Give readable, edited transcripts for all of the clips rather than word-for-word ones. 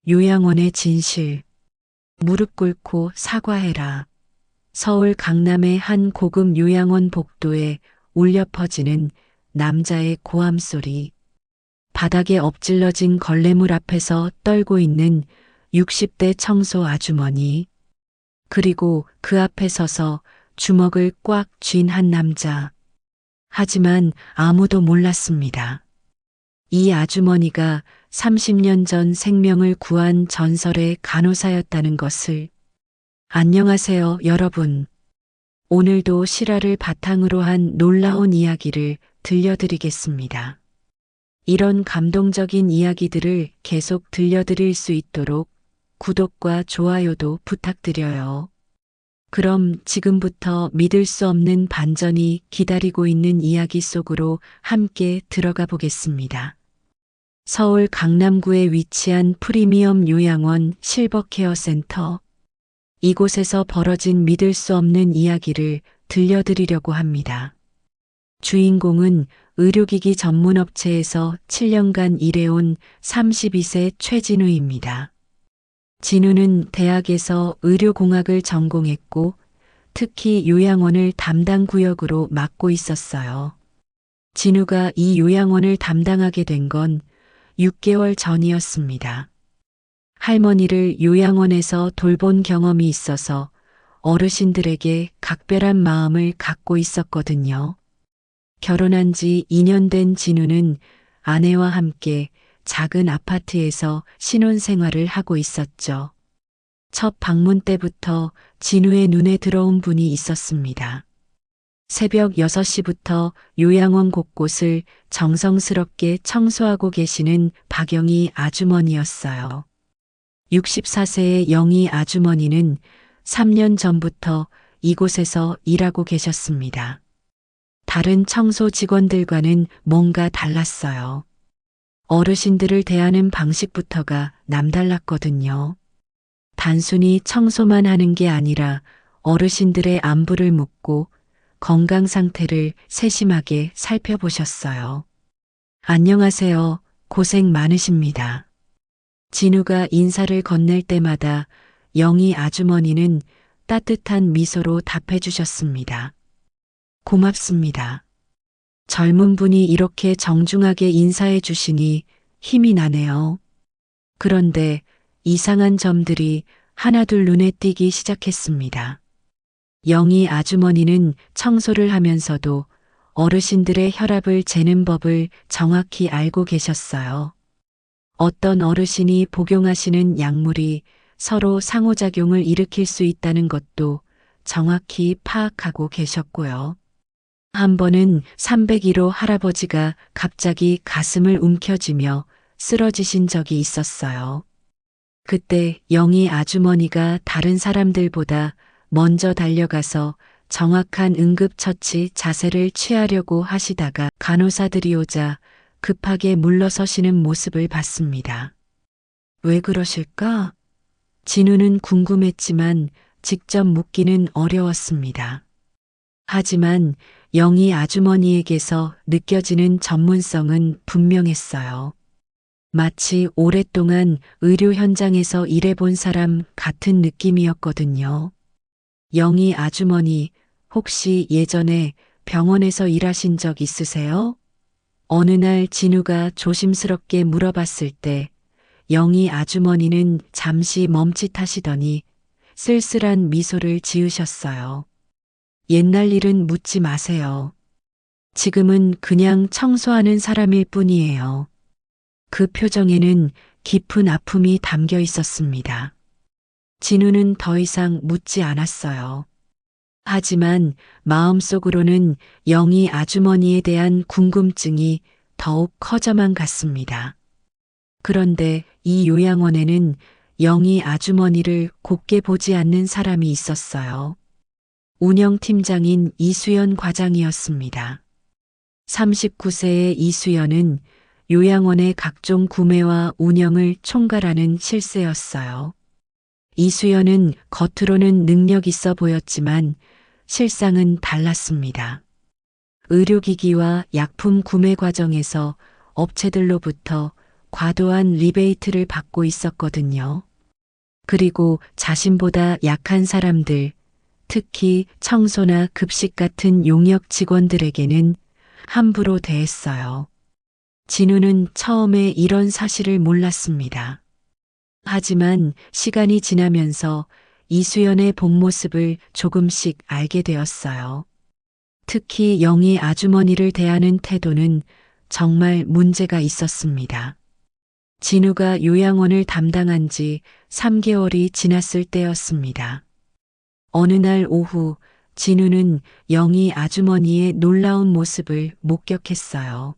요양원의 진실. 무릎 꿇고 사과해라. 서울 강남의 한 고급 요양원 복도에 울려 퍼지는 남자의 고함 소리. 바닥에 엎질러진 걸레물 앞에서 떨고 있는 60대 청소 아주머니. 그리고 그 앞에 서서 주먹을 꽉 쥔 한 남자. 하지만 아무도 몰랐습니다. 이 아주머니가 30년 전 생명을 구한 전설의 간호사였다는 것을. 안녕하세요, 여러분. 오늘도 실화를 바탕으로 한 놀라운 이야기를 들려드리겠습니다. 이런 감동적인 이야기들을 계속 들려드릴 수 있도록 구독과 좋아요도 부탁드려요. 그럼 지금부터 믿을 수 없는 반전이 기다리고 있는 이야기 속으로 함께 들어가 보겠습니다. 서울 강남구에 위치한 프리미엄 요양원 실버케어 센터. 이곳에서 벌어진 믿을 수 없는 이야기를 들려드리려고 합니다. 주인공은 의료기기 전문업체에서 7년간 일해온 32세 최진우입니다. 진우는 대학에서 의료공학을 전공했고 특히 요양원을 담당 구역으로 맡고 있었어요. 진우가 이 요양원을 담당하게 된 건 6개월 전이었습니다. 할머니를 요양원에서 돌본 경험이 있어서 어르신들에게 각별한 마음을 갖고 있었거든요. 결혼한 지 2년 된 진우는 아내와 함께 작은 아파트에서 신혼생활을 하고 있었죠. 첫 방문 때부터 진우의 눈에 들어온 분이 있었습니다. 새벽 6시부터 요양원 곳곳을 정성스럽게 청소하고 계시는 박영희 아주머니였어요. 64세의 영희 아주머니는 3년 전부터 이곳에서 일하고 계셨습니다. 다른 청소 직원들과는 뭔가 달랐어요. 어르신들을 대하는 방식부터가 남달랐거든요. 단순히 청소만 하는 게 아니라 어르신들의 안부를 묻고 건강 상태를 세심하게 살펴보셨어요. 안녕하세요. 고생 많으십니다. 진우가 인사를 건넬 때마다 영희 아주머니는 따뜻한 미소로 답해 주셨습니다. 고맙습니다. 젊은 분이 이렇게 정중하게 인사해 주시니 힘이 나네요. 그런데 이상한 점들이 하나둘 눈에 띄기 시작했습니다. 영희 아주머니는 청소를 하면서도 어르신들의 혈압을 재는 법을 정확히 알고 계셨어요. 어떤 어르신이 복용하시는 약물이 서로 상호작용을 일으킬 수 있다는 것도 정확히 파악하고 계셨고요. 한 번은 301호 할아버지가 갑자기 가슴을 움켜쥐며 쓰러지신 적이 있었어요. 그때 영희 아주머니가 다른 사람들보다 먼저 달려가서 정확한 응급처치 자세를 취하려고 하시다가 간호사들이 오자 급하게 물러서시는 모습을 봤습니다. 왜 그러실까? 진우는 궁금했지만 직접 묻기는 어려웠습니다. 하지만 영희 아주머니에게서 느껴지는 전문성은 분명했어요. 마치 오랫동안 의료 현장에서 일해본 사람 같은 느낌이었거든요. 영희 아주머니, 혹시 예전에 병원에서 일하신 적 있으세요? 어느 날 진우가 조심스럽게 물어봤을 때 영희 아주머니는 잠시 멈칫하시더니 쓸쓸한 미소를 지으셨어요. 옛날 일은 묻지 마세요. 지금은 그냥 청소하는 사람일 뿐이에요. 그 표정에는 깊은 아픔이 담겨 있었습니다. 진우는 더 이상 묻지 않았어요. 하지만 마음속으로는 영희 아주머니에 대한 궁금증이 더욱 커져만 갔습니다. 그런데 이 요양원에는 영희 아주머니를 곱게 보지 않는 사람이 있었어요. 운영팀장인 이수연 과장이었습니다. 39세의 이수연은 요양원의 각종 구매와 운영을 총괄하는 실세였어요. 이수연은 겉으로는 능력 있어 보였지만 실상은 달랐습니다. 의료기기와 약품 구매 과정에서 업체들로부터 과도한 리베이트를 받고 있었거든요. 그리고 자신보다 약한 사람들, 특히 청소나 급식 같은 용역 직원들에게는 함부로 대했어요. 진우는 처음에 이런 사실을 몰랐습니다. 하지만 시간이 지나면서 이수연의 본 모습을 조금씩 알게 되었어요. 특히 영희 아주머니를 대하는 태도는 정말 문제가 있었습니다. 진우가 요양원을 담당한 지 3개월이 지났을 때였습니다. 어느 날 오후 진우는 영희 아주머니의 놀라운 모습을 목격했어요.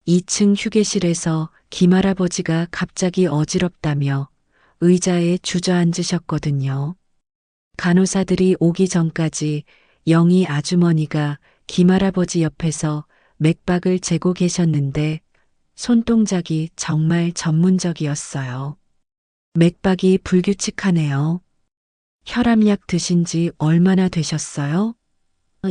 2층 휴게실에서 김할아버지가 갑자기 어지럽다며 의자에 주저앉으셨거든요. 간호사들이 오기 전까지 영희 아주머니가 김할아버지 옆에서 맥박을 재고 계셨는데 손동작이 정말 전문적이었어요. 맥박이 불규칙하네요. 혈압약 드신 지 얼마나 되셨어요?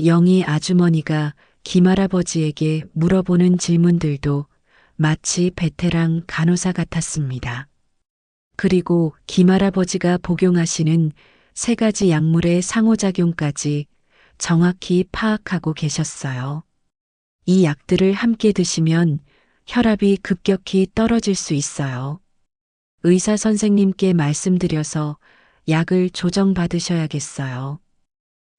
영희 아주머니가 김할아버지에게 물어보는 질문들도 마치 베테랑 간호사 같았습니다. 그리고 김할아버지가 복용하시는 3가지 약물의 상호작용까지 정확히 파악하고 계셨어요. 이 약들을 함께 드시면 혈압이 급격히 떨어질 수 있어요. 의사 선생님께 말씀드려서 약을 조정받으셔야겠어요.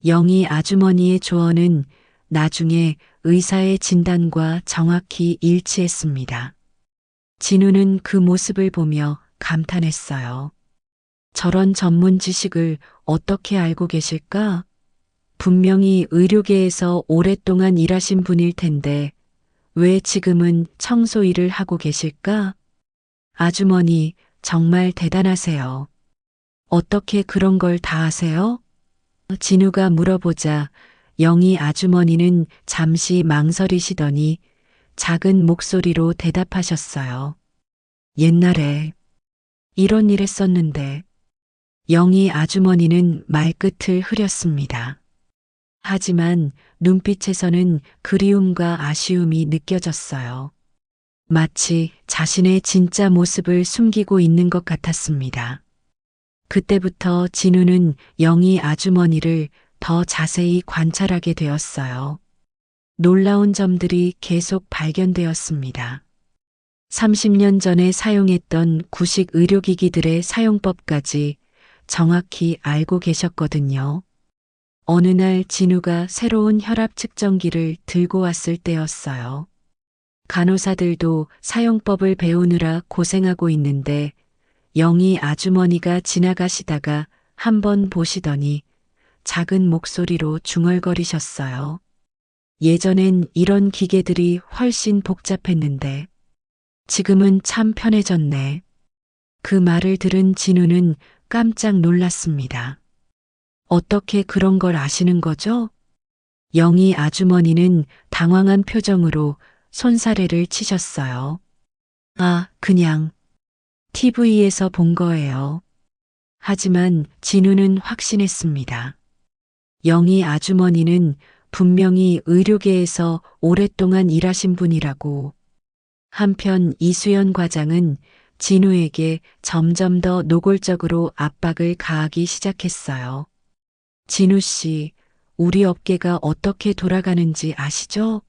영희 아주머니의 조언은 나중에 의사의 진단과 정확히 일치했습니다. 진우는 그 모습을 보며 감탄했어요. 저런 전문 지식을 어떻게 알고 계실까? 분명히 의료계에서 오랫동안 일하신 분일 텐데 왜 지금은 청소 일을 하고 계실까? 아주머니, 정말 대단하세요. 어떻게 그런 걸 다 아세요? 진우가 물어보자 영희 아주머니는 잠시 망설이시더니 작은 목소리로 대답하셨어요. 옛날에 이런 일 했었는데. 영희 아주머니는 말끝을 흐렸습니다. 하지만 눈빛에서는 그리움과 아쉬움이 느껴졌어요. 마치 자신의 진짜 모습을 숨기고 있는 것 같았습니다. 그때부터 진우는 영희 아주머니를 더 자세히 관찰하게 되었어요. 놀라운 점들이 계속 발견되었습니다. 30년 전에 사용했던 구식 의료기기들의 사용법까지 정확히 알고 계셨거든요. 어느 날 진우가 새로운 혈압 측정기를 들고 왔을 때였어요. 간호사들도 사용법을 배우느라 고생하고 있는데 영희 아주머니가 지나가시다가 한번 보시더니 작은 목소리로 중얼거리셨어요. 예전엔 이런 기계들이 훨씬 복잡했는데 지금은 참 편해졌네. 그 말을 들은 진우는 깜짝 놀랐습니다. 어떻게 그런 걸 아시는 거죠? 영희 아주머니는 당황한 표정으로 손사래를 치셨어요. 아, 그냥 TV에서 본 거예요. 하지만 진우는 확신했습니다. 영희 아주머니는 분명히 의료계에서 오랫동안 일하신 분이라고. 한편 이수연 과장은 진우에게 점점 더 노골적으로 압박을 가하기 시작했어요. 진우 씨, 우리 업계가 어떻게 돌아가는지 아시죠?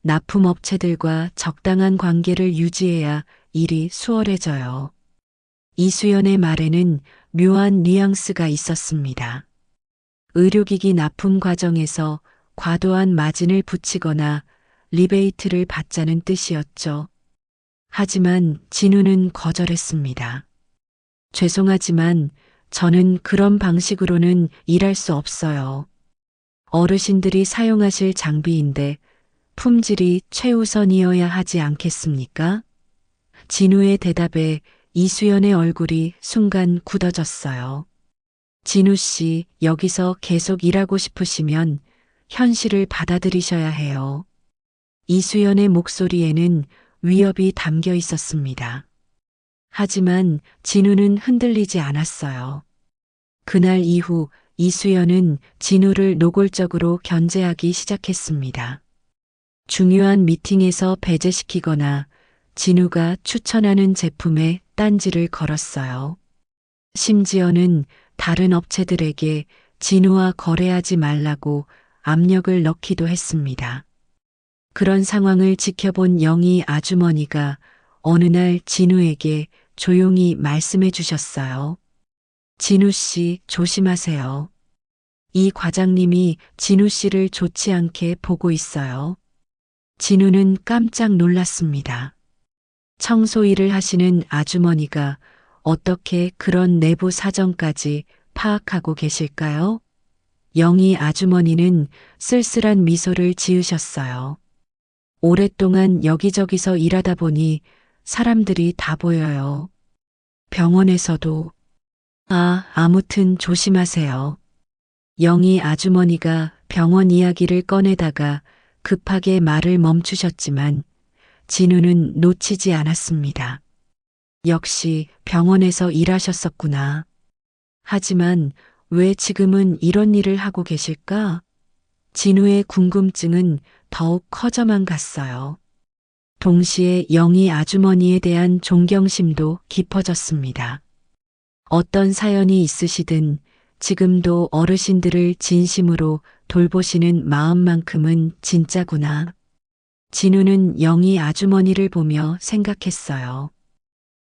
납품업체들과 적당한 관계를 유지해야 일이 수월해져요. 이수연의 말에는 묘한 뉘앙스가 있었습니다. 의료기기 납품 과정에서 과도한 마진을 붙이거나 리베이트를 받자는 뜻이었죠. 하지만 진우는 거절했습니다. 죄송하지만 저는 그런 방식으로는 일할 수 없어요. 어르신들이 사용하실 장비인데 품질이 최우선이어야 하지 않겠습니까? 진우의 대답에 이수연의 얼굴이 순간 굳어졌어요. 진우 씨, 여기서 계속 일하고 싶으시면 현실을 받아들이셔야 해요. 이수연의 목소리에는 위협이 담겨 있었습니다. 하지만 진우는 흔들리지 않았어요. 그날 이후 이수연은 진우를 노골적으로 견제하기 시작했습니다. 중요한 미팅에서 배제시키거나 진우가 추천하는 제품에 딴지를 걸었어요. 심지어는 다른 업체들에게 진우와 거래하지 말라고 압력을 넣기도 했습니다. 그런 상황을 지켜본 영희 아주머니가 어느 날 진우에게 조용히 말씀해 주셨어요. 진우 씨, 조심하세요. 이 과장님이 진우 씨를 좋지 않게 보고 있어요. 진우는 깜짝 놀랐습니다. 청소 일을 하시는 아주머니가 어떻게 그런 내부 사정까지 파악하고 계실까요? 영희 아주머니는 쓸쓸한 미소를 지으셨어요. 오랫동안 여기저기서 일하다 보니 사람들이 다 보여요. 병원에서도. 아무튼 조심하세요. 영희 아주머니가 병원 이야기를 꺼내다가 급하게 말을 멈추셨지만 진우는 놓치지 않았습니다. 역시 병원에서 일하셨었구나. 하지만 왜 지금은 이런 일을 하고 계실까? 진우의 궁금증은 더욱 커져만 갔어요. 동시에 영희 아주머니에 대한 존경심도 깊어졌습니다. 어떤 사연이 있으시든 지금도 어르신들을 진심으로 돌보시는 마음만큼은 진짜구나. 진우는 영희 아주머니를 보며 생각했어요.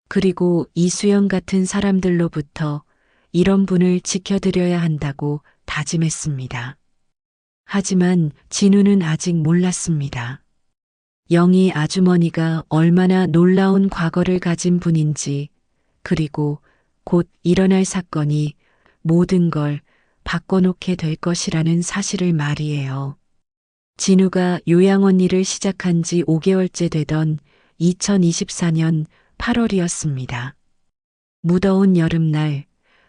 그리고 이수연 같은 사람들로부터 이런 분을 지켜드려야 한다고 다짐했습니다. 하지만 진우는 아직 몰랐습니다. 영희 아주머니가 얼마나 놀라운 과거를 가진 분인지, 그리고 곧 일어날 사건이 모든 걸 바꿔놓게 될 것이라는 사실을 말이에요. 진우가 요양원 일을 시작한 지 5개월째 되던 2024년 8월이었습니다. 무더운 여름날,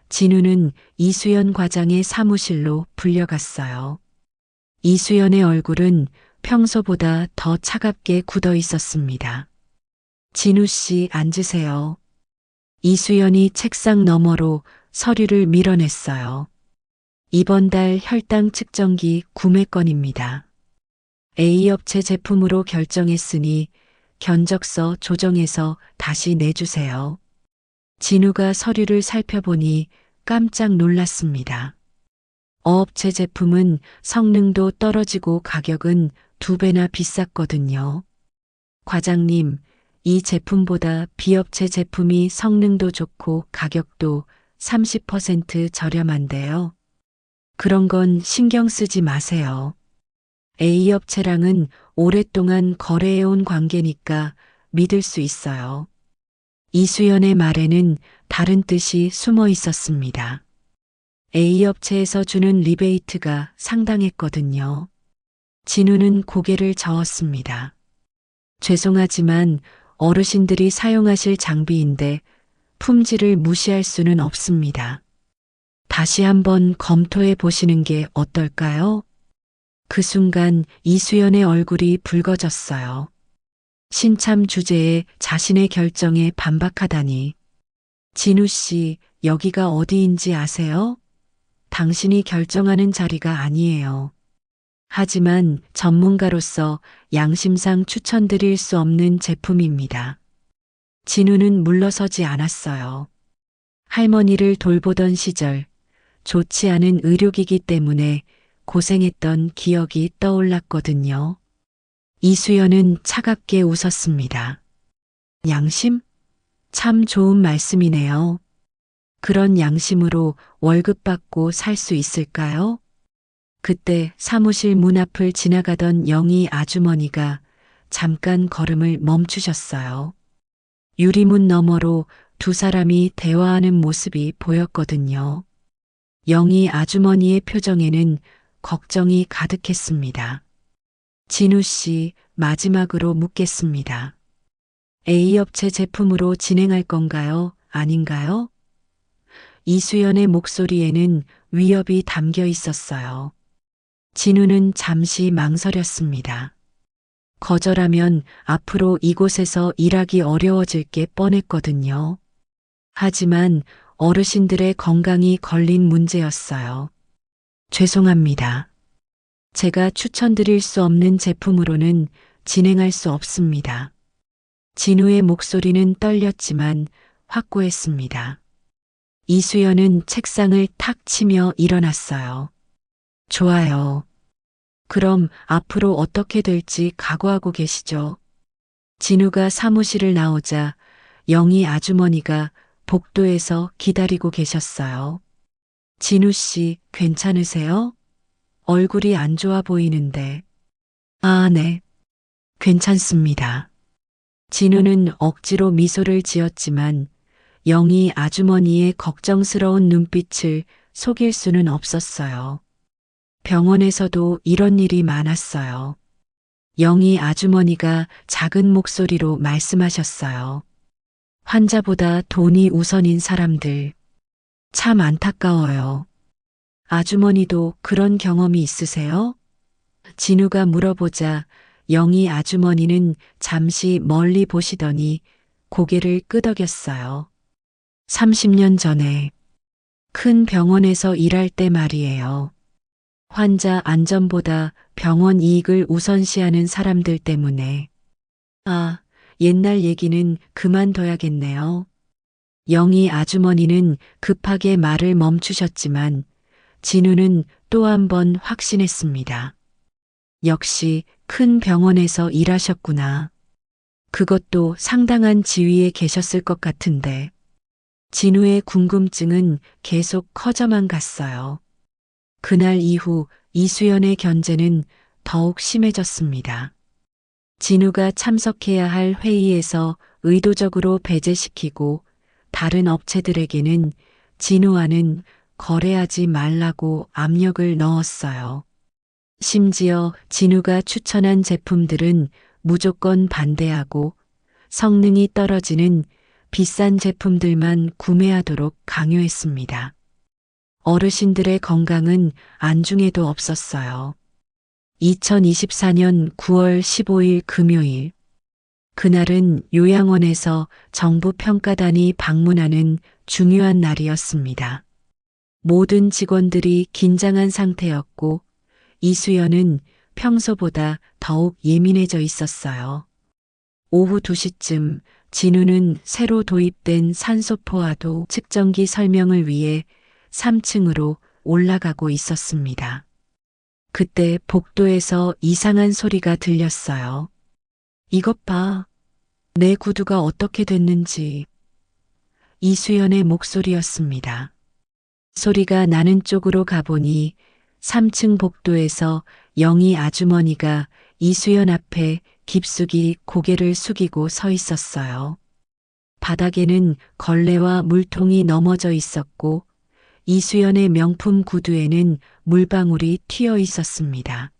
진우는 이수연 과장의 사무실로 불려갔어요. 이수연의 얼굴은 평소보다 더 차갑게 굳어 있었습니다. 진우 씨, 앉으세요. 이수연이 책상 너머로 서류를 밀어냈어요. 이번 달 혈당 측정기 구매 건입니다. A업체 제품으로 결정했으니 견적서 조정해서 다시 내주세요. 진우가 서류를 살펴보니 깜짝 놀랐습니다. 어업체 제품은 성능도 떨어지고 가격은 2배나 비쌌거든요. 과장님, 이 제품보다 B업체 제품이 성능도 좋고 가격도 30% 저렴한데요. 그런 건 신경 쓰지 마세요. A업체랑은 오랫동안 거래해온 관계니까 믿을 수 있어요. 이수연의 말에는 다른 뜻이 숨어 있었습니다. A업체에서 주는 리베이트가 상당했거든요. 진우는 고개를 저었습니다. 죄송하지만 어르신들이 사용하실 장비인데 품질을 무시할 수는 없습니다. 다시 한번 검토해 보시는 게 어떨까요? 그 순간 이수연의 얼굴이 붉어졌어요. 신참 주제에 자신의 결정에 반박하다니. 진우 씨, 여기가 어디인지 아세요? 당신이 결정하는 자리가 아니에요. 하지만 전문가로서 양심상 추천드릴 수 없는 제품입니다. 진우는 물러서지 않았어요. 할머니를 돌보던 시절, 좋지 않은 의료기기 때문에 고생했던 기억이 떠올랐거든요. 이수연은 차갑게 웃었습니다. 양심? 참 좋은 말씀이네요. 그런 양심으로 월급 받고 살 수 있을까요? 그때 사무실 문 앞을 지나가던 영희 아주머니가 잠깐 걸음을 멈추셨어요. 유리문 너머로 두 사람이 대화하는 모습이 보였거든요. 영희 아주머니의 표정에는 걱정이 가득했습니다. 진우 씨, 마지막으로 묻겠습니다. A업체 제품으로 진행할 건가요? 아닌가요? 이수연의 목소리에는 위협이 담겨 있었어요. 진우는 잠시 망설였습니다. 거절하면 앞으로 이곳에서 일하기 어려워질 게 뻔했거든요. 하지만 어르신들의 건강이 걸린 문제였어요. 죄송합니다. 제가 추천드릴 수 없는 제품으로는 진행할 수 없습니다. 진우의 목소리는 떨렸지만 확고했습니다. 이수연은 책상을 탁 치며 일어났어요. 좋아요. 그럼 앞으로 어떻게 될지 각오하고 계시죠? 진우가 사무실을 나오자 영희 아주머니가 복도에서 기다리고 계셨어요. 진우 씨, 괜찮으세요? 얼굴이 안 좋아 보이는데. 아, 네. 괜찮습니다. 진우는 억지로 미소를 지었지만 영희 아주머니의 걱정스러운 눈빛을 속일 수는 없었어요. 병원에서도 이런 일이 많았어요. 영희 아주머니가 작은 목소리로 말씀하셨어요. 환자보다 돈이 우선인 사람들. 참 안타까워요. 아주머니도 그런 경험이 있으세요? 진우가 물어보자 영희 아주머니는 잠시 멀리 보시더니 고개를 끄덕였어요. 30년 전에 큰 병원에서 일할 때 말이에요. 환자 안전보다 병원 이익을 우선시하는 사람들 때문에. 아, 옛날 얘기는 그만둬야겠네요. 영희 아주머니는 급하게 말을 멈추셨지만 진우는 또 한 번 확신했습니다. 역시 큰 병원에서 일하셨구나. 그것도 상당한 지위에 계셨을 것 같은데. 진우의 궁금증은 계속 커져만 갔어요. 그날 이후 이수연의 견제는 더욱 심해졌습니다. 진우가 참석해야 할 회의에서 의도적으로 배제시키고 다른 업체들에게는 진우와는 거래하지 말라고 압력을 넣었어요. 심지어 진우가 추천한 제품들은 무조건 반대하고 성능이 떨어지는 비싼 제품들만 구매하도록 강요했습니다. 어르신들의 건강은 안중에도 없었어요. 2024년 9월 15일 금요일. 그날은 요양원에서 정부 평가단이 방문하는 중요한 날이었습니다. 모든 직원들이 긴장한 상태였고 이수연은 평소보다 더욱 예민해져 있었어요. 오후 2시쯤 진우는 새로 도입된 산소 포화도 측정기 설명을 위해 3층으로 올라가고 있었습니다. 그때 복도에서 이상한 소리가 들렸어요. 이것 봐. 내 구두가 어떻게 됐는지. 이수연의 목소리였습니다. 소리가 나는 쪽으로 가보니 3층 복도에서 영희 아주머니가 이수연 앞에 깊숙이 고개를 숙이고 서 있었어요. 바닥에는 걸레와 물통이 넘어져 있었고 이수연의 명품 구두에는 물방울이 튀어 있었습니다.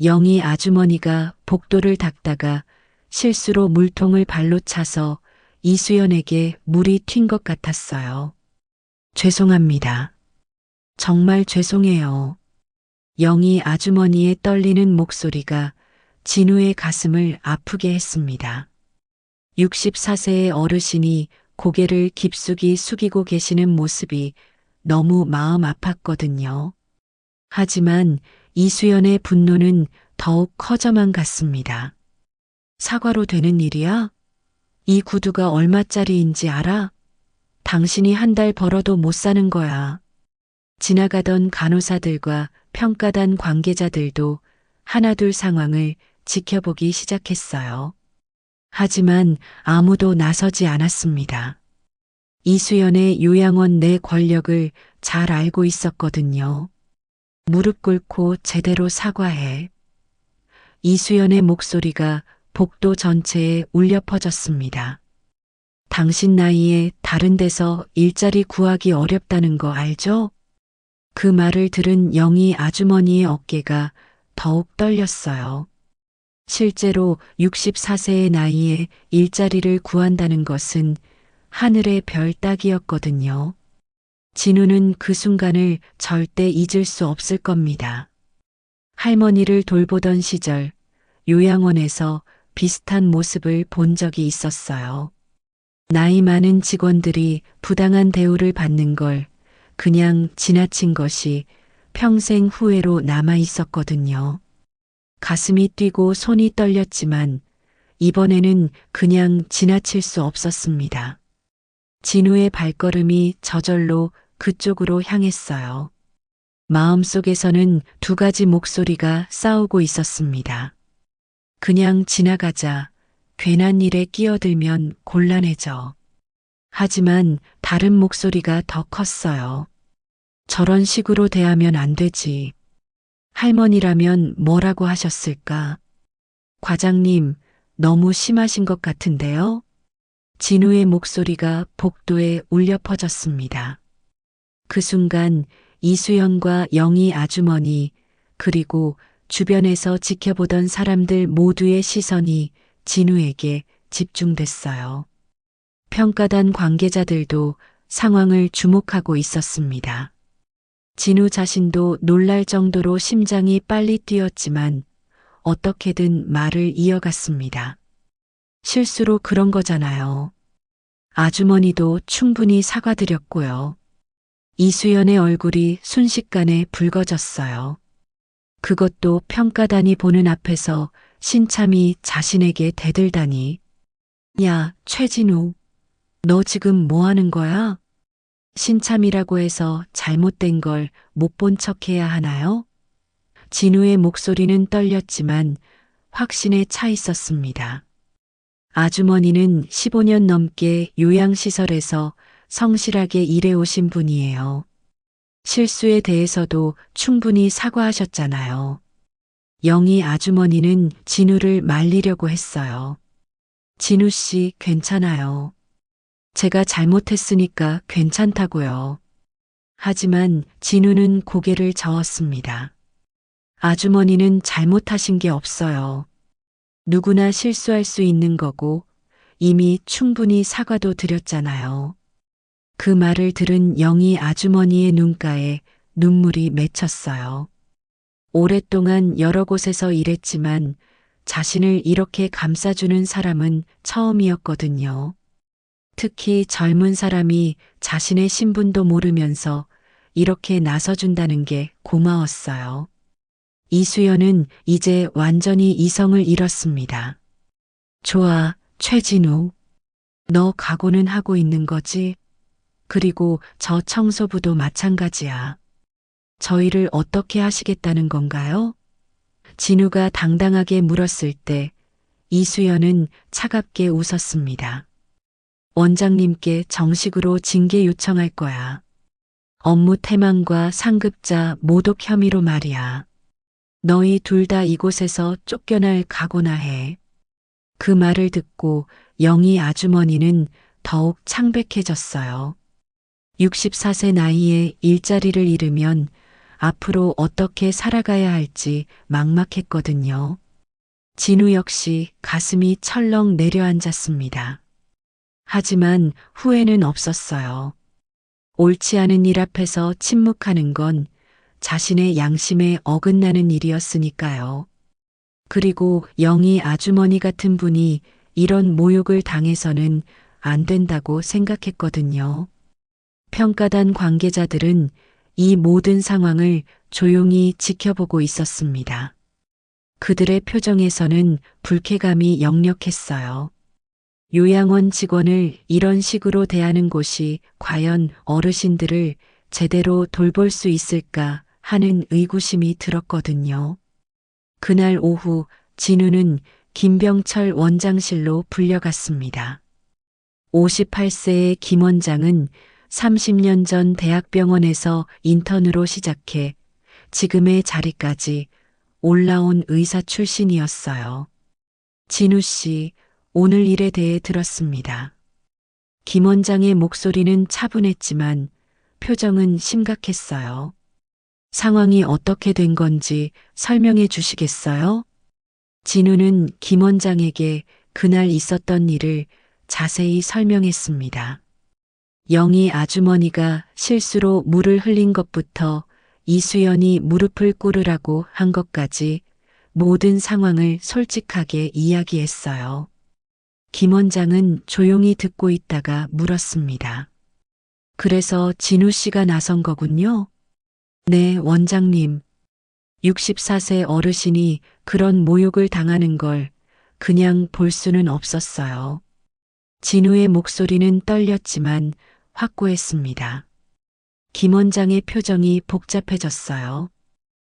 영희 아주머니가 복도를 닦다가 실수로 물통을 발로 차서 이수연에게 물이 튄 것 같았어요. 죄송합니다. 정말 죄송해요. 영희 아주머니의 떨리는 목소리가 진우의 가슴을 아프게 했습니다. 64세의 어르신이 고개를 깊숙이 숙이고 계시는 모습이 너무 마음 아팠거든요. 하지만 이수연의 분노는 더욱 커져만 갔습니다. 사과로 되는 일이야? 이 구두가 얼마짜리인지 알아? 당신이 한 달 벌어도 못 사는 거야. 지나가던 간호사들과 평가단 관계자들도 하나둘 상황을 지켜보기 시작했어요. 하지만 아무도 나서지 않았습니다. 이수연의 요양원 내 권력을 잘 알고 있었거든요. 무릎 꿇고 제대로 사과해. 이수연의 목소리가 복도 전체에 울려 퍼졌습니다. 당신 나이에 다른 데서 일자리 구하기 어렵다는 거 알죠? 그 말을 들은 영희 아주머니의 어깨가 더욱 떨렸어요. 실제로 64세의 나이에 일자리를 구한다는 것은 하늘의 별 따기였거든요. 진우는 그 순간을 절대 잊을 수 없을 겁니다. 할머니를 돌보던 시절 요양원에서 비슷한 모습을 본 적이 있었어요. 나이 많은 직원들이 부당한 대우를 받는 걸 그냥 지나친 것이 평생 후회로 남아 있었거든요. 가슴이 뛰고 손이 떨렸지만 이번에는 그냥 지나칠 수 없었습니다. 진우의 발걸음이 저절로 그쪽으로 향했어요. 마음속에서는 두 가지 목소리가 싸우고 있었습니다. 그냥 지나가자. 괜한 일에 끼어들면 곤란해져. 하지만 다른 목소리가 더 컸어요. 저런 식으로 대하면 안 되지. 할머니라면 뭐라고 하셨을까? 과장님, 너무 심하신 것 같은데요? 진우의 목소리가 복도에 울려 퍼졌습니다. 그 순간 이수연과 영희 아주머니 그리고 주변에서 지켜보던 사람들 모두의 시선이 진우에게 집중됐어요. 평가단 관계자들도 상황을 주목하고 있었습니다. 진우 자신도 놀랄 정도로 심장이 빨리 뛰었지만 어떻게든 말을 이어갔습니다. 실수로 그런 거잖아요. 아주머니도 충분히 사과드렸고요. 이수연의 얼굴이 순식간에 붉어졌어요. 그것도 평가단이 보는 앞에서 신참이 자신에게 대들다니. 야, 최진우. 너 지금 뭐 하는 거야? 신참이라고 해서 잘못된 걸 못 본 척 해야 하나요? 진우의 목소리는 떨렸지만 확신에 차 있었습니다. 아주머니는 15년 넘게 요양시설에서 성실하게 일해오신 분이에요. 실수에 대해서도 충분히 사과하셨잖아요. 영희 아주머니는 진우를 말리려고 했어요. 진우 씨 괜찮아요. 제가 잘못했으니까 괜찮다고요. 하지만 진우는 고개를 저었습니다. 아주머니는 잘못하신 게 없어요. 누구나 실수할 수 있는 거고 이미 충분히 사과도 드렸잖아요. 그 말을 들은 영희 아주머니의 눈가에 눈물이 맺혔어요. 오랫동안 여러 곳에서 일했지만 자신을 이렇게 감싸주는 사람은 처음이었거든요. 특히 젊은 사람이 자신의 신분도 모르면서 이렇게 나서준다는 게 고마웠어요. 이수연은 이제 완전히 이성을 잃었습니다. 좋아, 최진우. 너 각오는 하고 있는 거지? 그리고 저 청소부도 마찬가지야. 저희를 어떻게 하시겠다는 건가요? 진우가 당당하게 물었을 때 이수연은 차갑게 웃었습니다. 원장님께 정식으로 징계 요청할 거야. 업무 태만과 상급자 모독 혐의로 말이야. 너희 둘 다 이곳에서 쫓겨날 각오나 해. 그 말을 듣고 영희 아주머니는 더욱 창백해졌어요. 64세 나이에 일자리를 잃으면 앞으로 어떻게 살아가야 할지 막막했거든요. 진우 역시 가슴이 철렁 내려앉았습니다. 하지만 후회는 없었어요. 옳지 않은 일 앞에서 침묵하는 건 자신의 양심에 어긋나는 일이었으니까요. 그리고 영희 아주머니 같은 분이 이런 모욕을 당해서는 안 된다고 생각했거든요. 평가단 관계자들은 이 모든 상황을 조용히 지켜보고 있었습니다. 그들의 표정에서는 불쾌감이 역력했어요. 요양원 직원을 이런 식으로 대하는 곳이 과연 어르신들을 제대로 돌볼 수 있을까 하는 의구심이 들었거든요. 그날 오후 진우는 김병철 원장실로 불려갔습니다. 58세의 김 원장은 30년 전 대학병원에서 인턴으로 시작해 지금의 자리까지 올라온 의사 출신이었어요. 진우 씨, 오늘 일에 대해 들었습니다. 김 원장의 목소리는 차분했지만 표정은 심각했어요. 상황이 어떻게 된 건지 설명해 주시겠어요? 진우는 김 원장에게 그날 있었던 일을 자세히 설명했습니다. 영희 아주머니가 실수로 물을 흘린 것부터 이수연이 무릎을 꿇으라고 한 것까지 모든 상황을 솔직하게 이야기했어요. 김 원장은 조용히 듣고 있다가 물었습니다. 그래서 진우 씨가 나선 거군요? 네, 원장님. 64세 어르신이 그런 모욕을 당하는 걸 그냥 볼 수는 없었어요. 진우의 목소리는 떨렸지만 확고했습니다. 김 원장의 표정이 복잡해졌어요.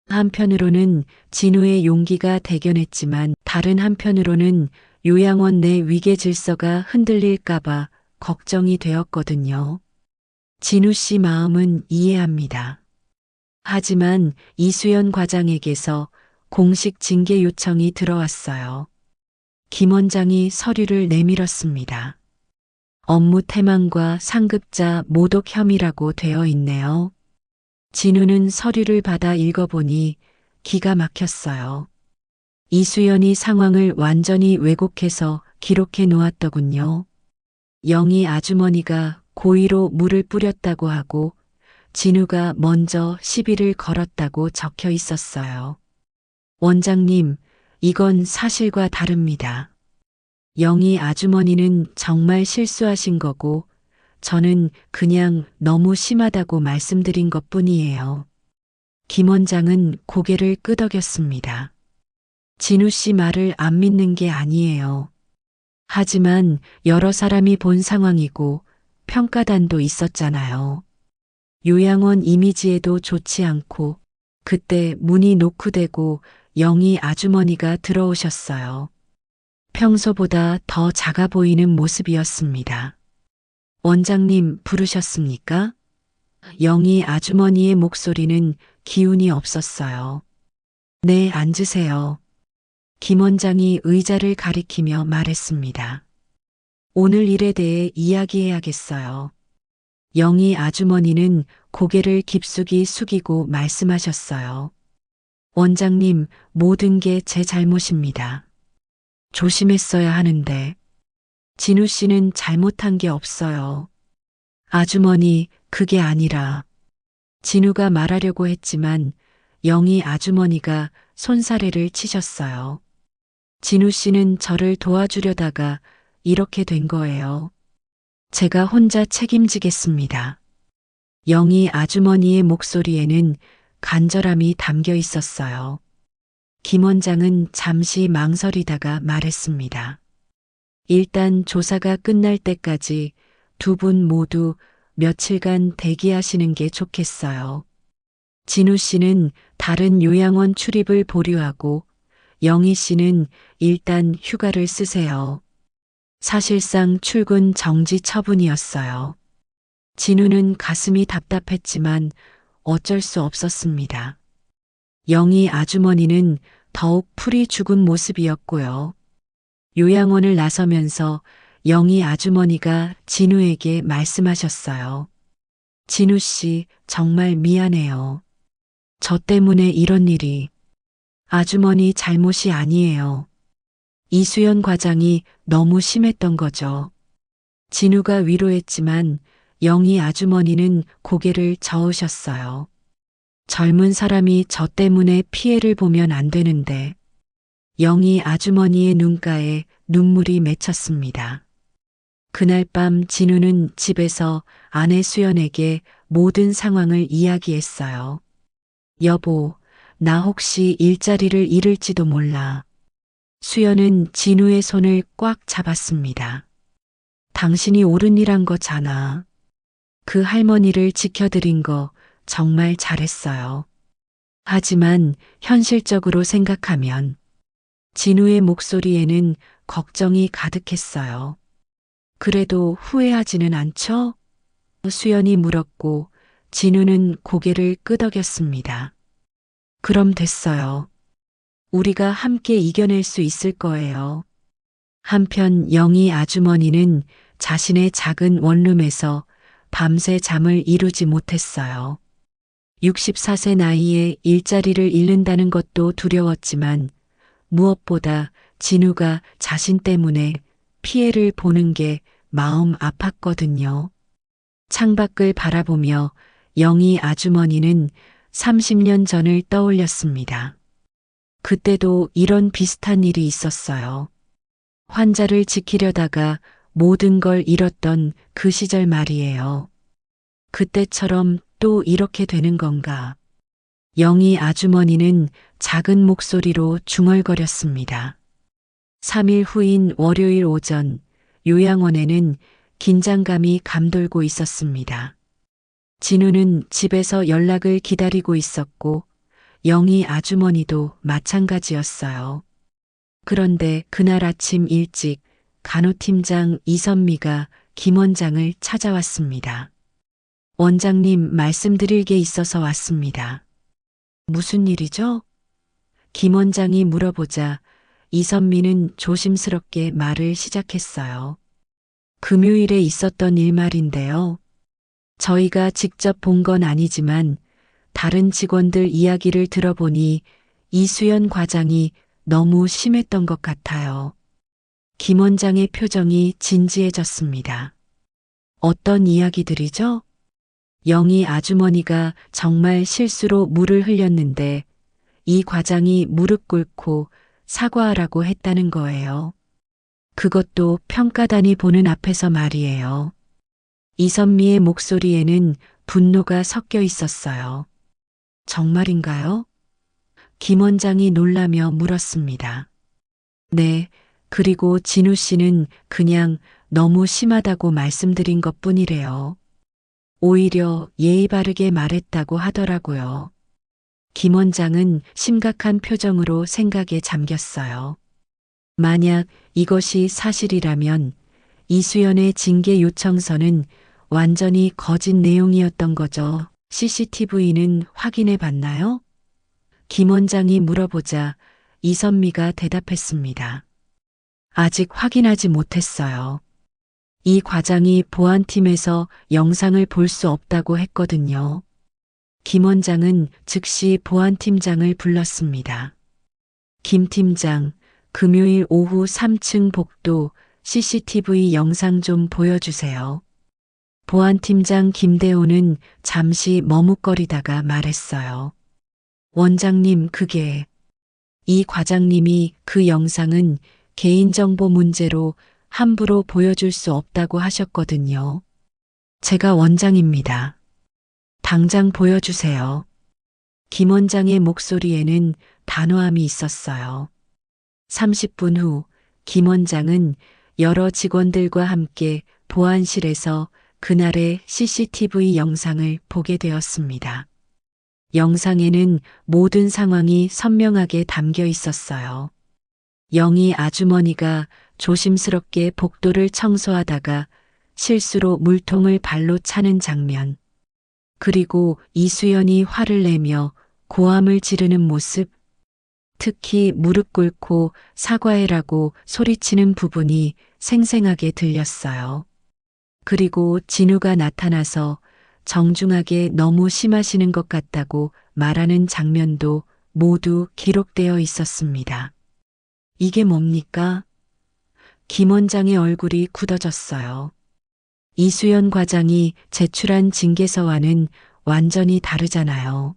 한편으로는 진우의 용기가 대견했지만 다른 한편으로는 요양원 내 위계 질서가 흔들릴까봐 걱정이 되었거든요. 진우 씨 마음은 이해합니다. 하지만 이수연 과장에게서 공식 징계 요청이 들어왔어요. 김 원장이 서류를 내밀었습니다. 업무 태만과 상급자 모독 혐의라고 되어 있네요. 진우는 서류를 받아 읽어보니 기가 막혔어요. 이수연이 상황을 완전히 왜곡해서 기록해 놓았더군요. 영희 아주머니가 고의로 물을 뿌렸다고 하고 진우가 먼저 시비를 걸었다고 적혀 있었어요. 원장님, 이건 사실과 다릅니다. 영희 아주머니는 정말 실수하신 거고 저는 그냥 너무 심하다고 말씀드린 것뿐이에요. 김 원장은 고개를 끄덕였습니다. 진우 씨 말을 안 믿는 게 아니에요. 하지만 여러 사람이 본 상황이고 평가단도 있었잖아요. 요양원 이미지에도 좋지 않고 그때 문이 노크되고 영희 아주머니가 들어오셨어요. 평소보다 더 작아 보이는 모습이었습니다. 원장님 부르셨습니까? 영희 아주머니의 목소리는 기운이 없었어요. 네, 앉으세요. 김 원장이 의자를 가리키며 말했습니다. 오늘 일에 대해 이야기해야겠어요. 영희 아주머니는 고개를 깊숙이 숙이고 말씀하셨어요. 원장님, 모든 게 제 잘못입니다. 조심했어야 하는데. 진우 씨는 잘못한 게 없어요. 아주머니, 그게 아니라. 진우가 말하려고 했지만 영희 아주머니가 손사래를 치셨어요. 진우 씨는 저를 도와주려다가 이렇게 된 거예요. 제가 혼자 책임지겠습니다. 영희 아주머니의 목소리에는 간절함이 담겨 있었어요. 김 원장은 잠시 망설이다가 말했습니다. 일단 조사가 끝날 때까지 두 분 모두 며칠간 대기하시는 게 좋겠어요. 진우 씨는 다른 요양원 출입을 보류하고 영희 씨는 일단 휴가를 쓰세요. 사실상 출근 정지 처분이었어요. 진우는 가슴이 답답했지만 어쩔 수 없었습니다. 영희 아주머니는 더욱 풀이 죽은 모습이었고요. 요양원을 나서면서 영희 아주머니가 진우에게 말씀하셨어요. 진우 씨, 정말 미안해요. 저 때문에 이런 일이. 아주머니 잘못이 아니에요. 이수연 과장이 너무 심했던 거죠. 진우가 위로했지만 영희 아주머니는 고개를 저으셨어요. 젊은 사람이 저 때문에 피해를 보면 안 되는데. 영희 아주머니의 눈가에 눈물이 맺혔습니다. 그날 밤 진우는 집에서 아내 수연에게 모든 상황을 이야기했어요. 여보, 나 혹시 일자리를 잃을지도 몰라. 수연은 진우의 손을 꽉 잡았습니다. 당신이 옳은 일 한 거잖아. 그 할머니를 지켜드린 거 정말 잘했어요. 하지만 현실적으로 생각하면 진우의 목소리에는 걱정이 가득했어요. 그래도 후회하지는 않죠? 수연이 물었고 진우는 고개를 끄덕였습니다. 그럼 됐어요. 우리가 함께 이겨낼 수 있을 거예요. 한편 영희 아주머니는 자신의 작은 원룸에서 밤새 잠을 이루지 못했어요. 64세 나이에 일자리를 잃는다는 것도 두려웠지만 무엇보다 진우가 자신 때문에 피해를 보는 게 마음 아팠거든요. 창밖을 바라보며 영희 아주머니는 30년 전을 떠올렸습니다. 그때도 이런 비슷한 일이 있었어요. 환자를 지키려다가 모든 걸 잃었던 그 시절 말이에요. 그때처럼 또 이렇게 되는 건가? 영희 아주머니는 작은 목소리로 중얼거렸습니다. 3일 후인 월요일 오전, 요양원에는 긴장감이 감돌고 있었습니다. 진우는 집에서 연락을 기다리고 있었고, 영희 아주머니도 마찬가지였어요. 그런데 그날 아침 일찍 간호팀장 이선미가 김 원장을 찾아왔습니다. 원장님, 말씀드릴 게 있어서 왔습니다. 무슨 일이죠? 김 원장이 물어보자 이선미는 조심스럽게 말을 시작했어요. 금요일에 있었던 일 말인데요. 저희가 직접 본 건 아니지만 다른 직원들 이야기를 들어보니 이수연 과장이 너무 심했던 것 같아요. 김 원장의 표정이 진지해졌습니다. 어떤 이야기들이죠? 영희 아주머니가 정말 실수로 물을 흘렸는데 이 과장이 무릎 꿇고 사과하라고 했다는 거예요. 그것도 평가단이 보는 앞에서 말이에요. 이선미의 목소리에는 분노가 섞여 있었어요. 정말인가요? 김 원장이 놀라며 물었습니다. 네, 그리고 진우 씨는 그냥 너무 심하다고 말씀드린 것뿐이래요. 오히려 예의 바르게 말했다고 하더라고요. 김 원장은 심각한 표정으로 생각에 잠겼어요. 만약 이것이 사실이라면 이수연의 징계 요청서는 완전히 거짓 내용이었던 거죠. CCTV는 확인해 봤나요? 김 원장이 물어보자 이선미가 대답했습니다. 아직 확인하지 못했어요. 이 과장이 보안팀에서 영상을 볼 수 없다고 했거든요. 김 원장은 즉시 보안팀장을 불렀습니다. 김 팀장, 금요일 오후 3층 복도 CCTV 영상 좀 보여주세요. 보안팀장 김대호는 잠시 머뭇거리다가 말했어요. 원장님, 그게 이 과장님이 그 영상은 개인정보 문제로 함부로 보여줄 수 없다고 하셨거든요. 제가 원장입니다. 당장 보여주세요. 김 원장의 목소리에는 단호함이 있었어요. 30분 후 김 원장은 여러 직원들과 함께 보안실에서 그날의 CCTV 영상을 보게 되었습니다. 영상에는 모든 상황이 선명하게 담겨 있었어요. 영희 아주머니가 조심스럽게 복도를 청소하다가 실수로 물통을 발로 차는 장면, 그리고 이수연이 화를 내며 고함을 지르는 모습, 특히 무릎 꿇고 사과해라고 소리치는 부분이 생생하게 들렸어요. 그리고 진우가 나타나서 정중하게 너무 심하시는 것 같다고 말하는 장면도 모두 기록되어 있었습니다. 이게 뭡니까? 김 원장의 얼굴이 굳어졌어요. 이수연 과장이 제출한 징계서와는 완전히 다르잖아요.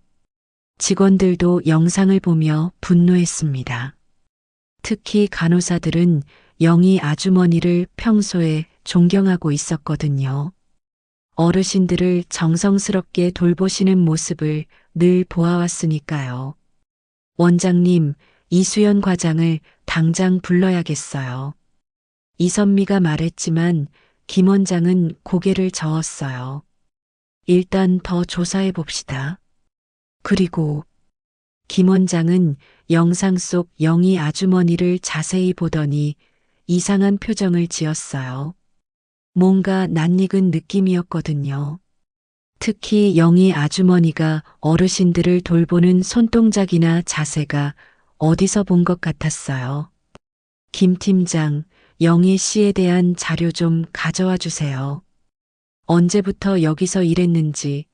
직원들도 영상을 보며 분노했습니다. 특히 간호사들은 영희 아주머니를 평소에 존경하고 있었거든요. 어르신들을 정성스럽게 돌보시는 모습을 늘 보아왔으니까요. 원장님, 이수연 과장을 당장 불러야겠어요. 이선미가 말했지만 김 원장은 고개를 저었어요. 일단 더 조사해 봅시다. 그리고 김 원장은 영상 속 영희 아주머니를 자세히 보더니 이상한 표정을 지었어요. 뭔가 낯익은 느낌이었거든요. 특히 영희 아주머니가 어르신들을 돌보는 손동작이나 자세가 어디서 본 것 같았어요. 김 팀장, 영희 씨에 대한 자료 좀 가져와 주세요. 언제부터 여기서 일했는지,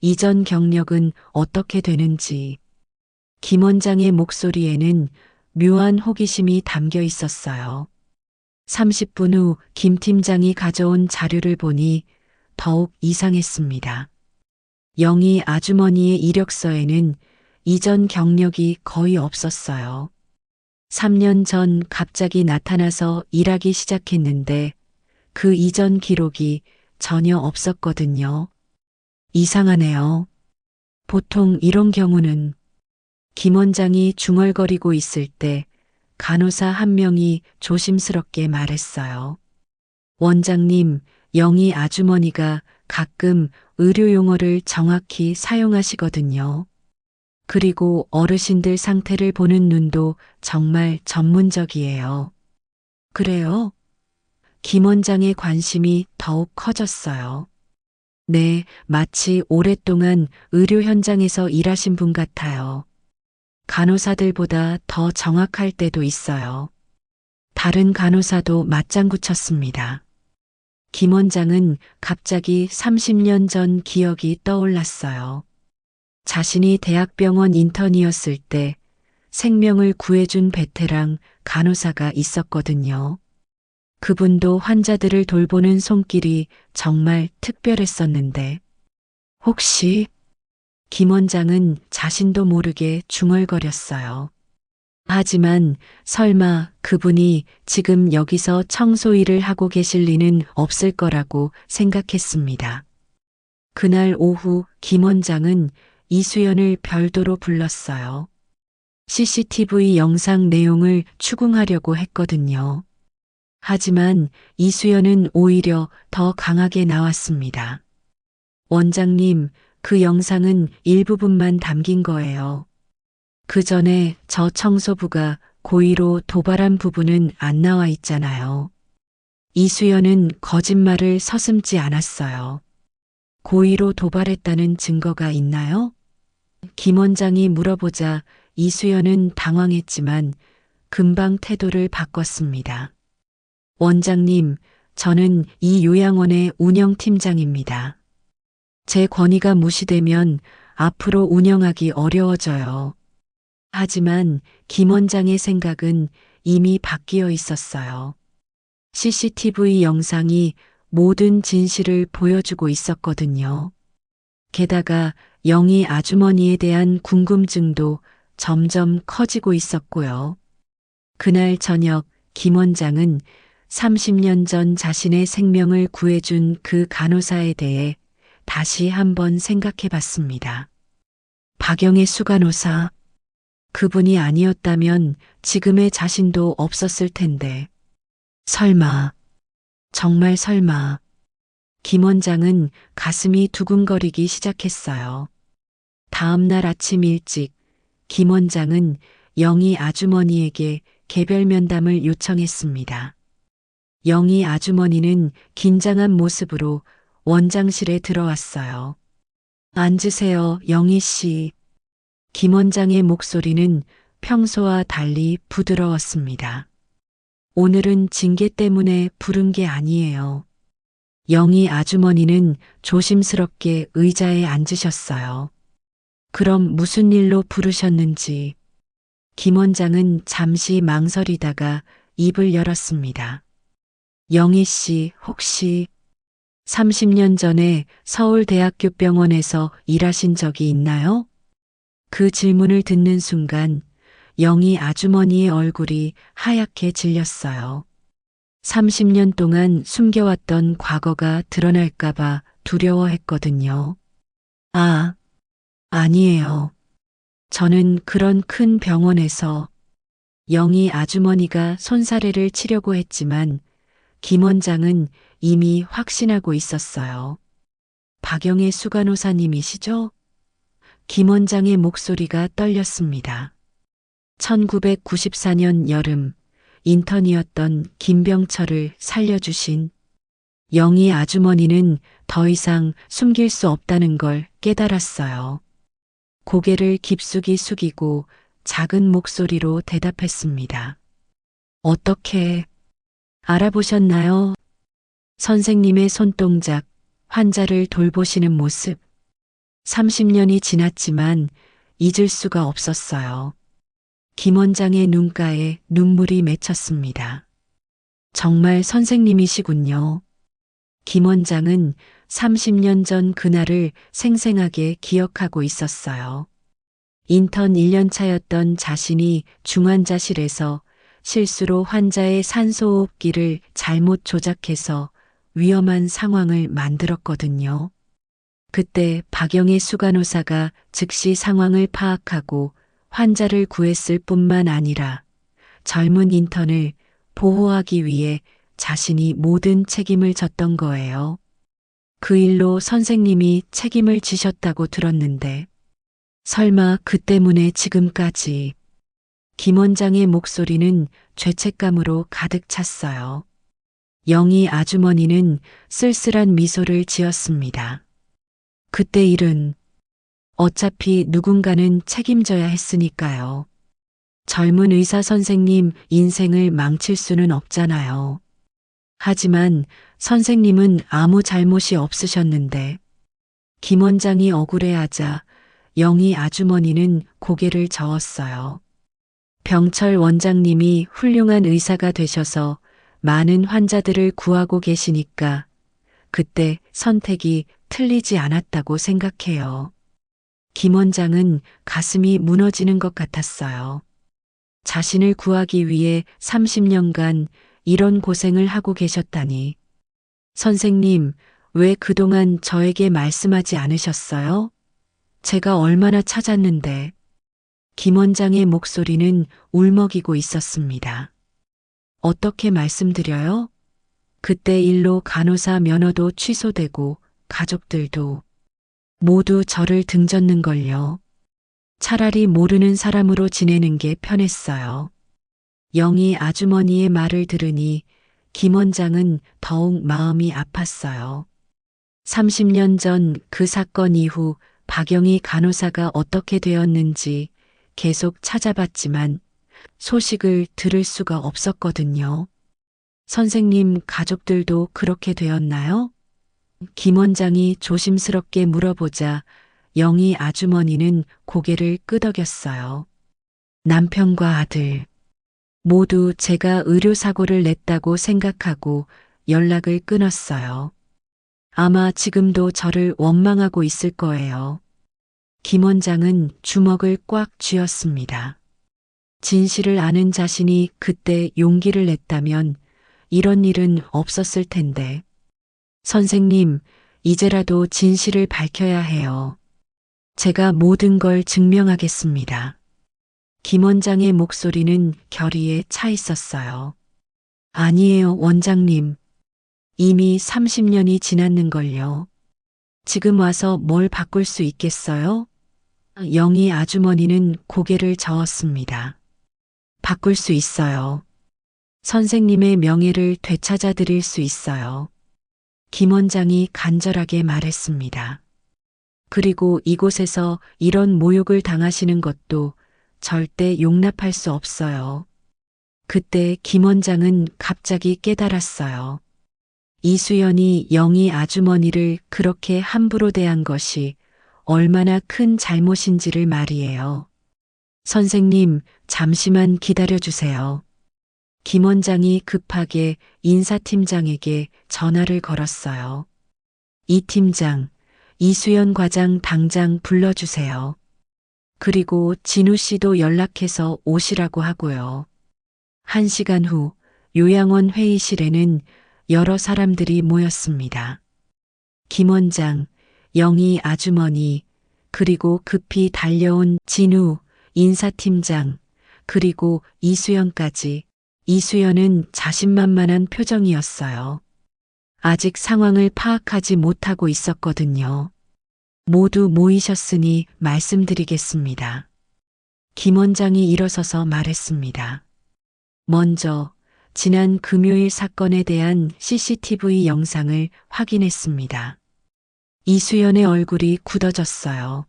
이전 경력은 어떻게 되는지. 김 원장의 목소리에는 묘한 호기심이 담겨 있었어요. 30분 후 김 팀장이 가져온 자료를 보니 더욱 이상했습니다. 영희 아주머니의 이력서에는 이전 경력이 거의 없었어요. 3년 전 갑자기 나타나서 일하기 시작했는데 그 이전 기록이 전혀 없었거든요. 이상하네요. 보통 이런 경우는 김 원장이 중얼거리고 있을 때 간호사 한 명이 조심스럽게 말했어요. 원장님, 영희 아주머니가 가끔 의료 용어를 정확히 사용하시거든요. 그리고 어르신들 상태를 보는 눈도 정말 전문적이에요. 그래요? 김 원장의 관심이 더욱 커졌어요. 네, 마치 오랫동안 의료 현장에서 일하신 분 같아요. 간호사들보다 더 정확할 때도 있어요. 다른 간호사도 맞장구 쳤습니다. 김 원장은 갑자기 30년 전 기억이 떠올랐어요. 자신이 대학병원 인턴이었을 때 생명을 구해준 베테랑 간호사가 있었거든요. 그분도 환자들을 돌보는 손길이 정말 특별했었는데, 혹시 김 원장은 자신도 모르게 중얼거렸어요. 하지만 설마 그분이 지금 여기서 청소 일을 하고 계실 리는 없을 거라고 생각했습니다. 그날 오후 김 원장은 이수연을 별도로 불렀어요. CCTV 영상 내용을 추궁하려고 했거든요. 하지만 이수연은 오히려 더 강하게 나왔습니다. 원장님, 그 영상은 일부분만 담긴 거예요. 그 전에 저 청소부가 고의로 도발한 부분은 안 나와 있잖아요. 이수연은 거짓말을 서슴지 않았어요. 고의로 도발했다는 증거가 있나요? 김 원장이 물어보자 이수연은 당황했지만 금방 태도를 바꿨습니다. 원장님, 저는 이 요양원의 운영팀장입니다. 제 권위가 무시되면 앞으로 운영하기 어려워져요. 하지만 김 원장의 생각은 이미 바뀌어 있었어요. CCTV 영상이 모든 진실을 보여주고 있었거든요. 게다가 영희 아주머니에 대한 궁금증도 점점 커지고 있었고요. 그날 저녁 김 원장은 30년 전 자신의 생명을 구해준 그 간호사에 대해 다시 한번 생각해 봤습니다. 박영애 수간호사, 그분이 아니었다면 지금의 자신도 없었을 텐데. 설마, 정말 설마. 김 원장은 가슴이 두근거리기 시작했어요. 다음 날 아침 일찍 김 원장은 영희 아주머니에게 개별 면담을 요청했습니다. 영희 아주머니는 긴장한 모습으로 원장실에 들어왔어요. 앉으세요, 영희 씨. 김 원장의 목소리는 평소와 달리 부드러웠습니다. 오늘은 징계 때문에 부른 게 아니에요. 영희 아주머니는 조심스럽게 의자에 앉으셨어요. 그럼 무슨 일로 부르셨는지. 김 원장은 잠시 망설이다가 입을 열었습니다. 영희 씨, 혹시 30년 전에 서울대학교 병원에서 일하신 적이 있나요? 그 질문을 듣는 순간 영희 아주머니의 얼굴이 하얗게 질렸어요. 30년 동안 숨겨왔던 과거가 드러날까봐 두려워했거든요. 아, 아니에요. 저는 그런 큰 병원에서 영희 아주머니가 손사래를 치려고 했지만 김 원장은 이미 확신하고 있었어요. 박영애 수간호사님이시죠? 김 원장의 목소리가 떨렸습니다. 1994년 여름 인턴이었던 김병철을 살려주신 영희 아주머니는 더 이상 숨길 수 없다는 걸 깨달았어요. 고개를 깊숙이 숙이고 작은 목소리로 대답했습니다. 어떻게 알아보셨나요? 선생님의 손동작, 환자를 돌보시는 모습. 30년이 지났지만 잊을 수가 없었어요. 김 원장의 눈가에 눈물이 맺혔습니다. 정말 선생님이시군요. 김 원장은 30년 전 그날을 생생하게 기억하고 있었어요. 인턴 1년 차였던 자신이 중환자실에서 실수로 환자의 산소호흡기를 잘못 조작해서 위험한 상황을 만들었거든요. 그때 박영애 수간호사가 즉시 상황을 파악하고 환자를 구했을 뿐만 아니라 젊은 인턴을 보호하기 위해 자신이 모든 책임을 졌던 거예요. 그 일로 선생님이 책임을 지셨다고 들었는데 설마 그 때문에 지금까지. 김 원장의 목소리는 죄책감으로 가득 찼어요. 영희 아주머니는 쓸쓸한 미소를 지었습니다. 그때 일은 어차피 누군가는 책임져야 했으니까요. 젊은 의사 선생님 인생을 망칠 수는 없잖아요. 하지만 선생님은 아무 잘못이 없으셨는데 김 원장이 억울해하자 영희 아주머니는 고개를 저었어요. 병철 원장님이 훌륭한 의사가 되셔서 많은 환자들을 구하고 계시니까 그때 선택이 틀리지 않았다고 생각해요. 김 원장은 가슴이 무너지는 것 같았어요. 자신을 구하기 위해 30년간 이런 고생을 하고 계셨다니. 선생님, 왜 그동안 저에게 말씀하지 않으셨어요? 제가 얼마나 찾았는데. 김 원장의 목소리는 울먹이고 있었습니다. 어떻게 말씀드려요? 그때 일로 간호사 면허도 취소되고 가족들도 모두 저를 등졌는걸요. 차라리 모르는 사람으로 지내는 게 편했어요. 영희 아주머니의 말을 들으니 김 원장은 더욱 마음이 아팠어요. 30년 전 그 사건 이후 박영희 간호사가 어떻게 되었는지 계속 찾아봤지만 소식을 들을 수가 없었거든요. 선생님 가족들도 그렇게 되었나요? 김 원장이 조심스럽게 물어보자 영희 아주머니는 고개를 끄덕였어요. 남편과 아들 모두 제가 의료사고를 냈다고 생각하고 연락을 끊었어요. 아마 지금도 저를 원망하고 있을 거예요. 김 원장은 주먹을 꽉 쥐었습니다. 진실을 아는 자신이 그때 용기를 냈다면 이런 일은 없었을 텐데. 선생님, 이제라도 진실을 밝혀야 해요. 제가 모든 걸 증명하겠습니다. 김 원장의 목소리는 결의에 차 있었어요. 아니에요, 원장님. 이미 30년이 지났는걸요. 지금 와서 뭘 바꿀 수 있겠어요? 영희 아주머니는 고개를 저었습니다. 바꿀 수 있어요. 선생님의 명예를 되찾아 드릴 수 있어요. 김 원장이 간절하게 말했습니다. 그리고 이곳에서 이런 모욕을 당하시는 것도 절대 용납할 수 없어요. 그때 김 원장은 갑자기 깨달았어요. 이수연이 영희 아주머니를 그렇게 함부로 대한 것이 얼마나 큰 잘못인지를 말이에요. 선생님, 잠시만 기다려주세요. 김 원장이 급하게 인사팀장에게 전화를 걸었어요. 이 팀장, 이수연 과장 당장 불러주세요. 그리고 진우 씨도 연락해서 오시라고 하고요. 1시간 후 요양원 회의실에는 여러 사람들이 모였습니다. 김 원장, 영희 아주머니, 그리고 급히 달려온 진우, 인사팀장, 그리고 이수연까지. 이수연은 자신만만한 표정이었어요. 아직 상황을 파악하지 못하고 있었거든요. 모두 모이셨으니 말씀드리겠습니다. 김 원장이 일어서서 말했습니다. 먼저 지난 금요일 사건에 대한 CCTV 영상을 확인했습니다. 이수연의 얼굴이 굳어졌어요.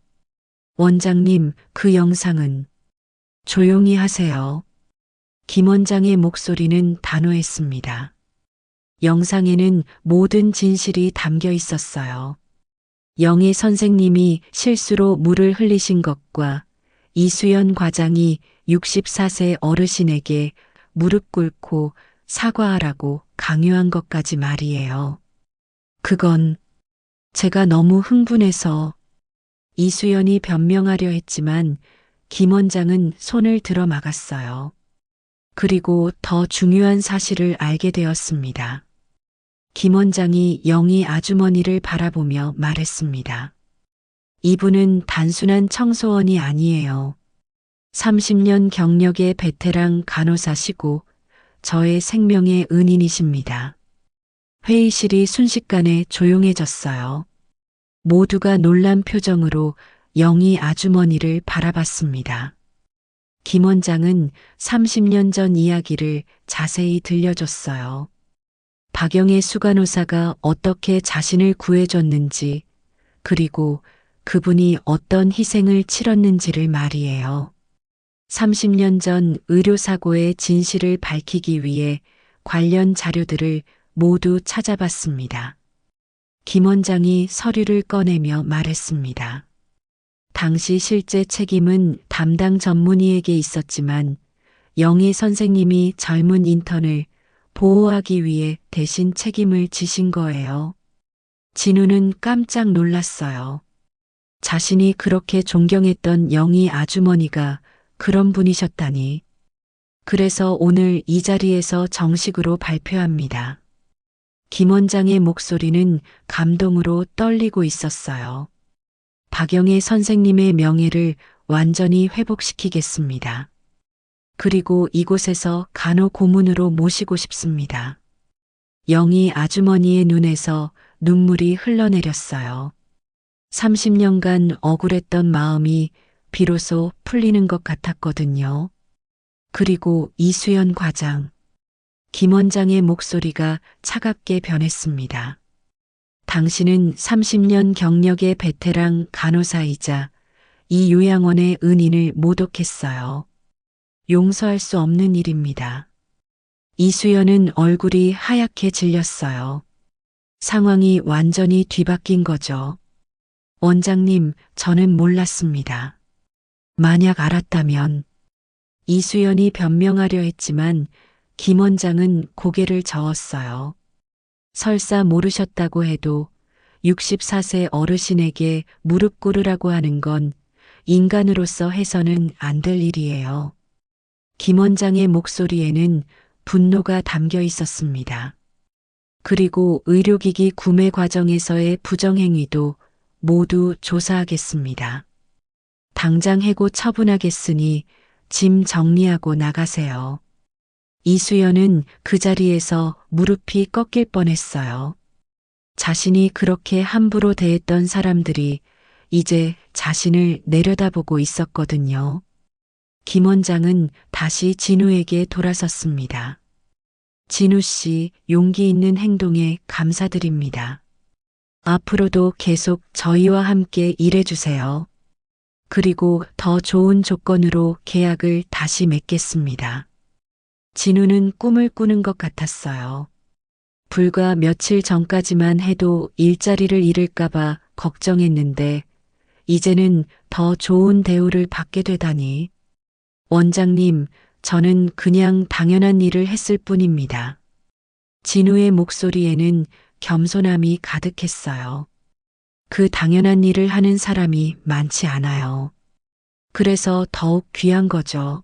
원장님, 그 영상은 조용히 하세요. 김 원장의 목소리는 단호했습니다. 영상에는 모든 진실이 담겨 있었어요. 영희 선생님이 실수로 물을 흘리신 것과 이수연 과장이 64세 어르신에게 무릎 꿇고 사과하라고 강요한 것까지 말이에요. 그건 제가 너무 흥분해서. 이수연이 변명하려 했지만 김 원장은 손을 들어 막았어요. 그리고 더 중요한 사실을 알게 되었습니다. 김 원장이 영희 아주머니를 바라보며 말했습니다. 이분은 단순한 청소원이 아니에요. 30년 경력의 베테랑 간호사시고 저의 생명의 은인이십니다. 회의실이 순식간에 조용해졌어요. 모두가 놀란 표정으로 영희 아주머니를 바라봤습니다. 김 원장은 30년 전 이야기를 자세히 들려줬어요. 박영애 수간호사가 어떻게 자신을 구해줬는지, 그리고 그분이 어떤 희생을 치렀는지를 말이에요. 30년 전 의료사고의 진실을 밝히기 위해 관련 자료들을 모두 찾아봤습니다. 김 원장이 서류를 꺼내며 말했습니다. 당시 실제 책임은 담당 전문의에게 있었지만 영희 선생님이 젊은 인턴을 보호하기 위해 대신 책임을 지신 거예요. 진우는 깜짝 놀랐어요. 자신이 그렇게 존경했던 영희 아주머니가 그런 분이셨다니. 그래서 오늘 이 자리에서 정식으로 발표합니다. 김 원장의 목소리는 감동으로 떨리고 있었어요. 박영애 선생님의 명예를 완전히 회복시키겠습니다. 그리고 이곳에서 간호고문으로 모시고 싶습니다. 영희 아주머니의 눈에서 눈물이 흘러내렸어요. 30년간 억울했던 마음이 비로소 풀리는 것 같았거든요. 그리고 이수연 과장. 김 원장의 목소리가 차갑게 변했습니다. 당신은 30년 경력의 베테랑 간호사이자 이 요양원의 은인을 모독했어요. 용서할 수 없는 일입니다. 이수연은 얼굴이 하얗게 질렸어요. 상황이 완전히 뒤바뀐 거죠. 원장님, 저는 몰랐습니다. 만약 알았다면. 이수연이 변명하려 했지만 김 원장은 고개를 저었어요. 설사 모르셨다고 해도 64세 어르신에게 무릎 꿇으라고 하는 건 인간으로서 해서는 안 될 일이에요. 김 원장의 목소리에는 분노가 담겨 있었습니다. 그리고 의료기기 구매 과정에서의 부정행위도 모두 조사하겠습니다. 당장 해고 처분하겠으니 짐 정리하고 나가세요. 이수연은 그 자리에서 무릎이 꺾일 뻔했어요. 자신이 그렇게 함부로 대했던 사람들이 이제 자신을 내려다보고 있었거든요. 김 원장은 다시 진우에게 돌아섰습니다. 진우 씨, 용기 있는 행동에 감사드립니다. 앞으로도 계속 저희와 함께 일해주세요. 그리고 더 좋은 조건으로 계약을 다시 맺겠습니다. 진우는 꿈을 꾸는 것 같았어요. 불과 며칠 전까지만 해도 일자리를 잃을까봐 걱정했는데 이제는 더 좋은 대우를 받게 되다니. 원장님, 저는 그냥 당연한 일을 했을 뿐입니다. 진우의 목소리에는 겸손함이 가득했어요. 그 당연한 일을 하는 사람이 많지 않아요. 그래서 더욱 귀한 거죠.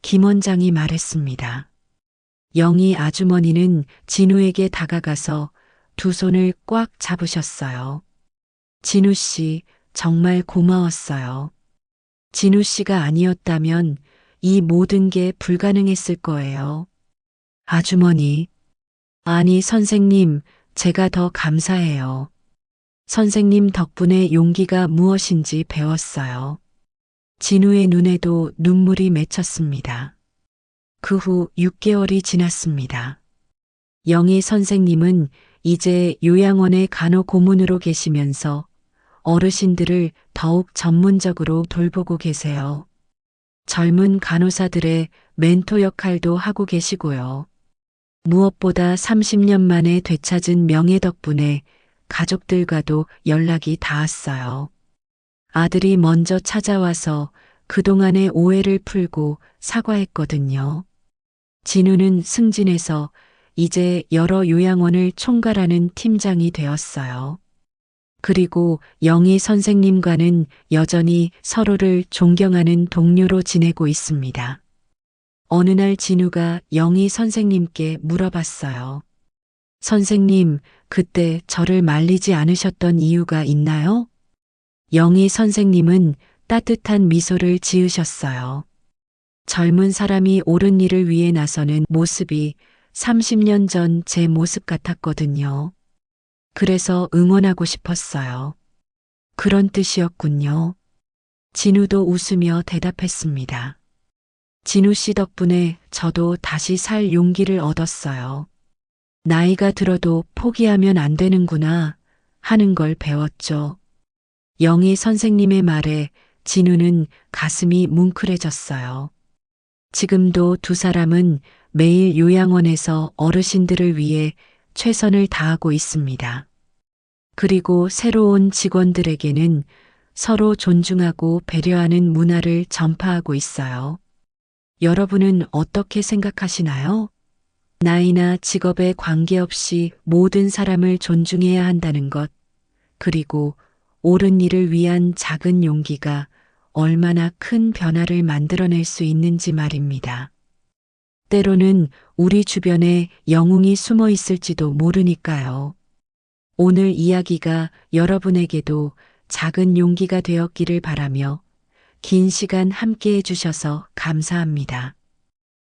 김 원장이 말했습니다. 영희 아주머니는 진우에게 다가가서 두 손을 꽉 잡으셨어요. 진우 씨, 정말 고마웠어요. 진우 씨가 아니었다면 이 모든 게 불가능했을 거예요. 아주머니. 아니, 선생님, 제가 더 감사해요. 선생님 덕분에 용기가 무엇인지 배웠어요. 진우의 눈에도 눈물이 맺혔습니다. 그 후 6개월이 지났습니다. 영희 선생님은 이제 요양원의 간호고문으로 계시면서 어르신들을 더욱 전문적으로 돌보고 계세요. 젊은 간호사들의 멘토 역할도 하고 계시고요. 무엇보다 30년 만에 되찾은 명예 덕분에 가족들과도 연락이 닿았어요. 아들이 먼저 찾아와서 그동안의 오해를 풀고 사과했거든요. 진우는 승진해서 이제 여러 요양원을 총괄하는 팀장이 되었어요. 그리고 영희 선생님과는 여전히 서로를 존경하는 동료로 지내고 있습니다. 어느 날 진우가 영희 선생님께 물어봤어요. 선생님, 그때 저를 말리지 않으셨던 이유가 있나요? 영희 선생님은 따뜻한 미소를 지으셨어요. 젊은 사람이 옳은 일을 위해 나서는 모습이 30년 전 제 모습 같았거든요. 그래서 응원하고 싶었어요. 그런 뜻이었군요. 진우도 웃으며 대답했습니다. 진우 씨 덕분에 저도 다시 살 용기를 얻었어요. 나이가 들어도 포기하면 안 되는구나 하는 걸 배웠죠. 영희 선생님의 말에 진우는 가슴이 뭉클해졌어요. 지금도 두 사람은 매일 요양원에서 어르신들을 위해 최선을 다하고 있습니다. 그리고 새로운 직원들에게는 서로 존중하고 배려하는 문화를 전파하고 있어요. 여러분은 어떻게 생각하시나요? 나이나 직업에 관계없이 모든 사람을 존중해야 한다는 것, 그리고 옳은 일을 위한 작은 용기가 얼마나 큰 변화를 만들어낼 수 있는지 말입니다. 때로는 우리 주변에 영웅이 숨어 있을지도 모르니까요. 오늘 이야기가 여러분에게도 작은 용기가 되었기를 바라며 긴 시간 함께 해주셔서 감사합니다.